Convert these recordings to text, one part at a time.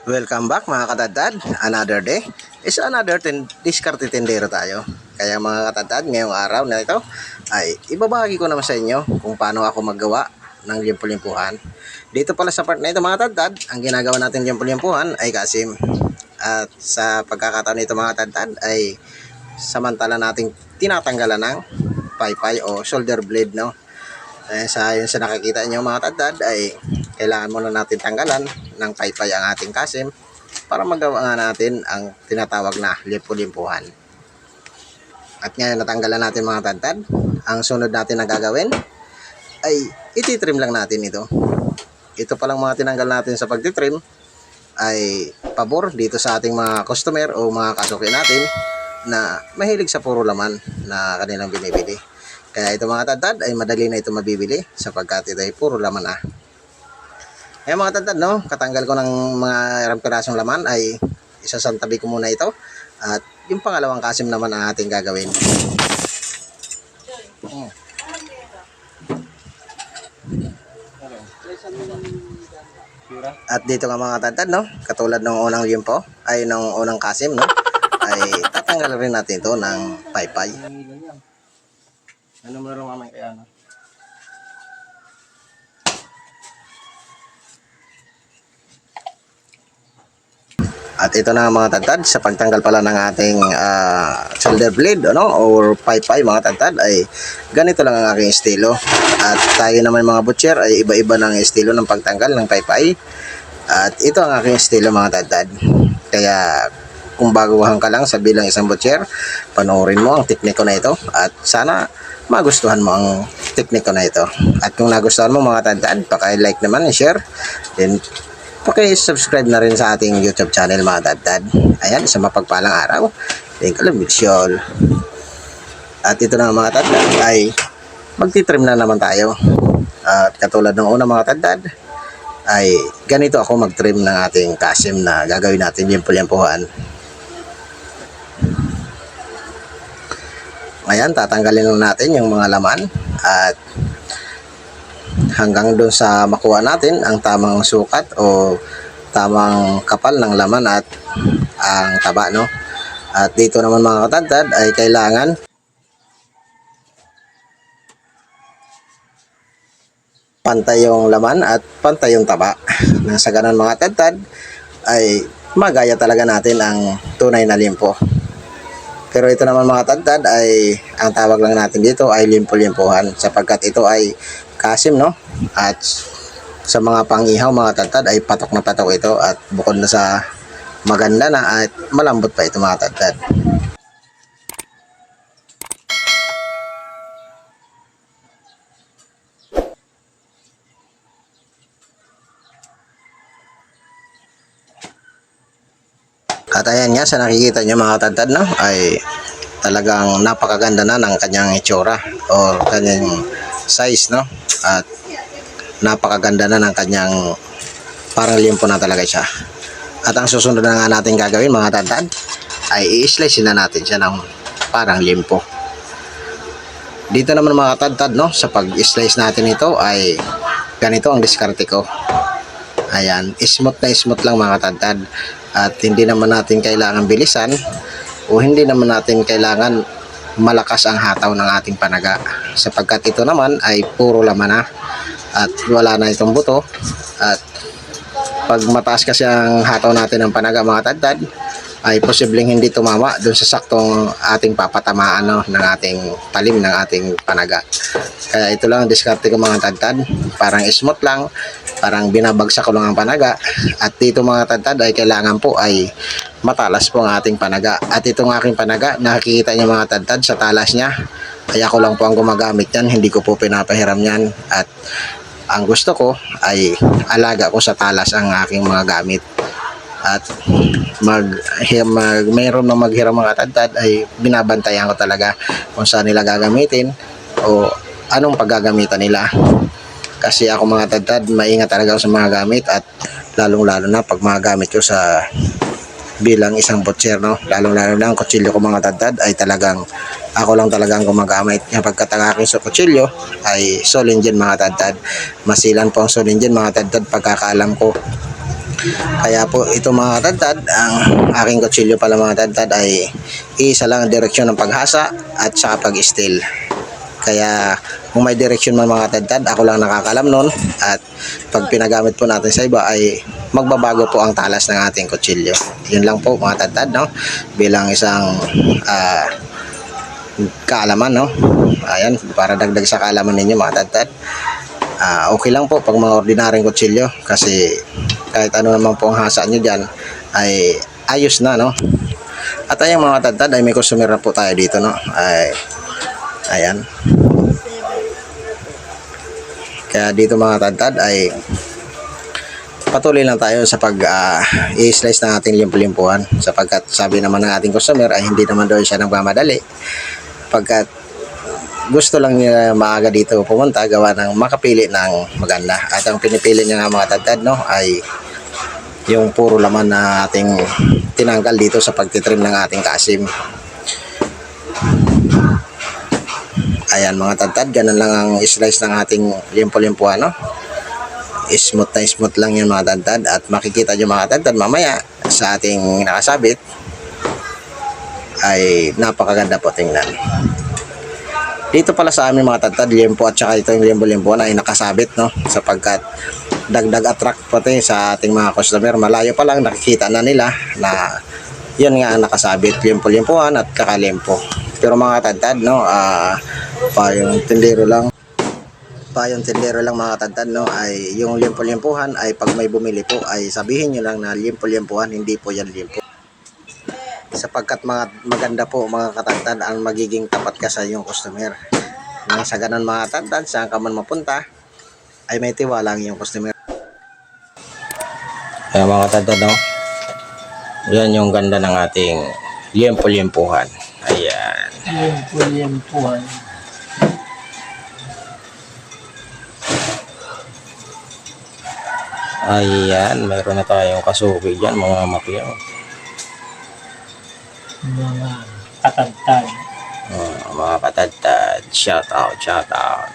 Welcome back mga katadad. Another day is another diskarte tindero tayo. Kaya mga katadad, ngayong araw na ito ay ibabahagi ko naman sa inyo kung paano ako maggawa ng limpo-limpuhan. Dito pala sa part na ito mga katadad, ang ginagawa natin limpo-limpuhan ay kasim. At sa pagkakataon nito mga katadad ay samantala nating tinatanggalan ng paypay o shoulder blade, no? Yun sa nakikita nyo mga katadad ay kailangan muna natin tanggalan ng paypay ang ating kasim para magawa nga natin ang tinatawag na limpo-limpuhan. At ngayon natanggalan natin mga katadad, ang sunod natin na gagawin ay ititrim lang natin ito. Ito palang mga tinanggal natin sa pagtitrim ay pabor dito sa ating mga customer o mga kasuki natin na mahilig sa puro laman na kanilang binibili. Kaya ito mga katadad ay madali na ito mabibili sapagkat ito ay puro laman na. Ngayon mga katadad, no, katanggal ko ng mga ilang pirasong laman ay isasantabi ko muna ito. At yung pangalawang kasim naman ang ating gagawin. At dito nga mga katadad, no, katulad ng unang limpo ay ng unang kasim, no, ay tatanggal rin natin ito ng paypay. Ano mo rin mamay kaya na? At ito na mga tatad, sa pagtanggal pala ng ating shoulder blade, ano, or paypay mga tatad, ay ganito lang ang aking estilo. At tayo naman mga butcher ay iba-iba ng estilo ng pagtanggal ng paypay. At ito ang aking estilo mga tatad. Kaya kung baguhan ka lang sa bilang isang butcher, panoorin mo ang tekniko na ito at sana magustuhan mo ang tekniko na ito. At kung nagustuhan mo mga tatad, paki-like naman, i-share, then paki-subscribe na rin sa ating YouTube channel mga tatad. Ayan, sa mapagpalang araw. Thank you. At ito na mga tatad ay magtitrim na naman tayo. At katulad ng una mga tatad ay ganito ako mag-trim ng ating kasim na gagawin natin limpo-limpuhan. Ayan, tatanggalin lang natin yung mga laman at hanggang doon sa makuha natin ang tamang sukat o tamang kapal ng laman at ang taba, no? At dito naman mga katadad ay kailangan pantay yung laman at pantay yung taba. Nang sa ganun mga katadad ay magaya talaga natin ang tunay na limpo. Pero ito naman mga katadad ay ang tawag lang natin dito ay limpo-limpuhan sapagkat ito ay kasim, no? At sa mga pangihaw mga katadad ay patok na patok ito at bukod na sa maganda na at malambot pa ito mga katadad. At ayan nga, sa nakikita nyo mga katadad, no, ay talagang napakaganda na ng kanyang itsura o kanyang size, no? At napakaganda na ng kanyang parang limpo na talaga siya. At ang susunod na nga natin gagawin mga katadad ay i-slice na natin siya ng parang limpo. Dito naman mga katadad, no, sa pag-slice natin ito ay ganito ang diskarte ko. Ayan, smooth na smooth lang mga katadad. At hindi naman natin kailangan bilisan o hindi naman natin kailangan malakas ang hataw ng ating panaga sapagkat ito naman ay puro laman na at wala na itong buto. At pag mataas kasi ang hataw natin ng panaga mga katadad ay posibleng hindi tumama dun sa saktong ating papatamaan, no, ng ating talim ng ating panaga. Kaya ito lang ang diskarte ko mga katadad, parang smooth lang, parang binabagsak ko lang ang panaga. At dito mga katadad ay kailangan po ay matalas po ang ating panaga. At itong aking panaga, nakikita niyo mga katadad sa talas niya, ay ako lang po ang gumagamit yan, hindi ko po pinapahiram yan. At ang gusto ko ay alaga ko sa talas ang aking mga gamit. At mayroon na maghiram mga katadad ay binabantayan ko talaga kung saan nila gagamitin o anong paggagamitan nila. Kasi ako mga katadad, maingat talaga ako sa mga gamit at lalong-lalo na pag mga gamit ko sa bilang isang butcher, no? Lalong-lalo na ang kutsilyo ko mga katadad ay talagang ako lang talagang gumagamit. Kapag katangaki sa kutsilyo ay Solengen mga katadad. Masilan po ang Solengen mga katadad pagkakaalam ko. Kaya po ito mga katadtad, ang aking kutsilyo pala mga katadtad ay isa lang ang direksyon ng paghasa at saka pag-steel. Kaya kung may direksyon man mga katadtad, ako lang nakakalam nun, at pag pinagamit po natin sa iba ay magbabago po ang talas ng ating kutsilyo. Yun lang po mga katadtad, no? Bilang isang kaalaman, no? Ayan, para dagdag sa kaalaman ninyo mga katadtad. Okay lang po pag mga ordinaryong kutsilyo, kasi kahit ano naman po ang hasa nyo dyan ay ayos na, no? At ayun mga katadtad, ay may customer na po tayo dito, no? Ayan. Kaya dito mga katadtad ay patuloy lang tayo sa pag i-slice ng ating limpo-limpuhan, sapagkat sabi naman ng ating customer ay hindi naman daw siya nagmamadali, pagkat gusto lang niya maaga dito pumunta gawa ng makapili ng maganda. At ang pinipili niya nga mga katadtad, no, ay yung puro laman na ating tinanggal dito sa pagtitrim ng ating kasim. Ayan mga katadtad, ganun lang ang slice ng ating limpo-limpuhan, no? Smooth na smooth lang yun mga katadtad, at makikita nyo mga katadtad mamaya sa ating nakasabit ay napakaganda po tingnan. Dito pala sa amin mga katadtad, limpo at saka ito yung limpo-limpuhan ay nakasabit, no? Sapagkat dagdag attract pati sa ating mga customer. Malayo pa lang nakikita na nila na yun nga ang nakasabit, limpo-limpuhan at kakalimpo. Pero mga katadtad, no, payong tindero lang mga katadtad, no, ay yung limpo-limpuhan ay pag may bumili po ay sabihin nyo lang na limpo-limpuhan, hindi po yan limpo. Sapagkat maganda po mga katadtad ang magiging tapat ka sa iyong customer. Nang sa ganun mga katadtad, saan ka man mapunta ay may tiwala ang iyong customer. Kaya mga katadtad, no, yan yung ganda ng ating limpo-limpuhan. Ayan. Limpo-limpuhan. Ayan, mayroon na tayong kasubi dyan mga makyaw. Mga katadtad. Mga katadtad, shout out, shout out.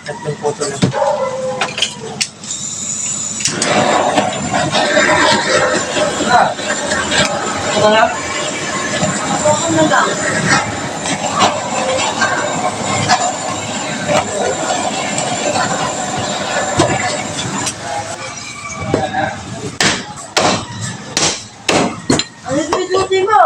Tatlong photo lang. Ito na. Ito na lang. Ano ito mo?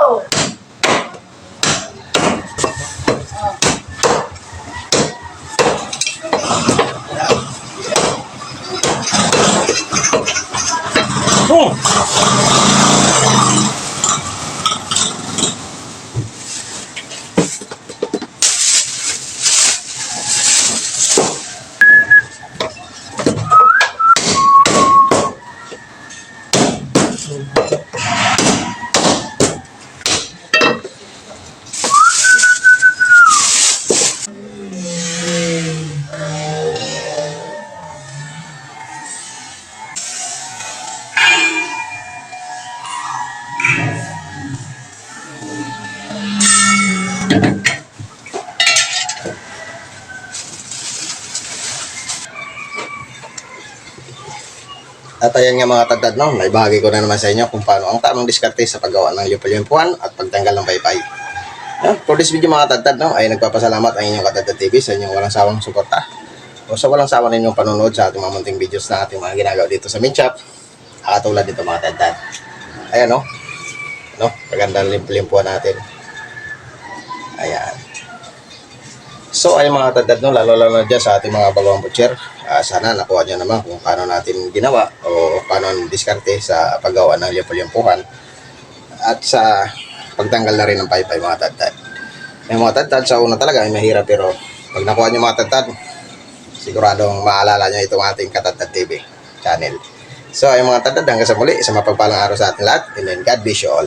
At ayan nga mga katadtad, no, naibahagi ko na naman sa inyo kung paano ang tamang diskarte sa paggawa ng limpo-limpuhan at pagtanggal ng paypay. For this video mga katadtad, no, ay nagpapasalamat ang inyong Katadtad TV sa inyong walang sawang suporta o sa walang sawa ninyong panonood sa ating mga munting videos na ating mga ginagawa dito sa Mint Shop. Katulad dito mga katadtad. Ayan, no, kagandang limpo-limpuhan natin. Ayan. So ay mga tadad no, lalo na dyan sa ating mga bagong butcher. Sana nakuha nyo naman kung paano natin ginawa o paano diskarte sa paggawa ng liampo-liampuhan at sa pagtanggal na rin ng paypay mga tadad. Yung mga tadad sa una talaga ay mahirap, pero pag nakuha nyo mga tadad, siguradong maalala nyo itong ating Katadad TV channel. So ay mga tadad, hanggang sa muli, sa mapagpalang araw sa ating lahat, and then God bless you all.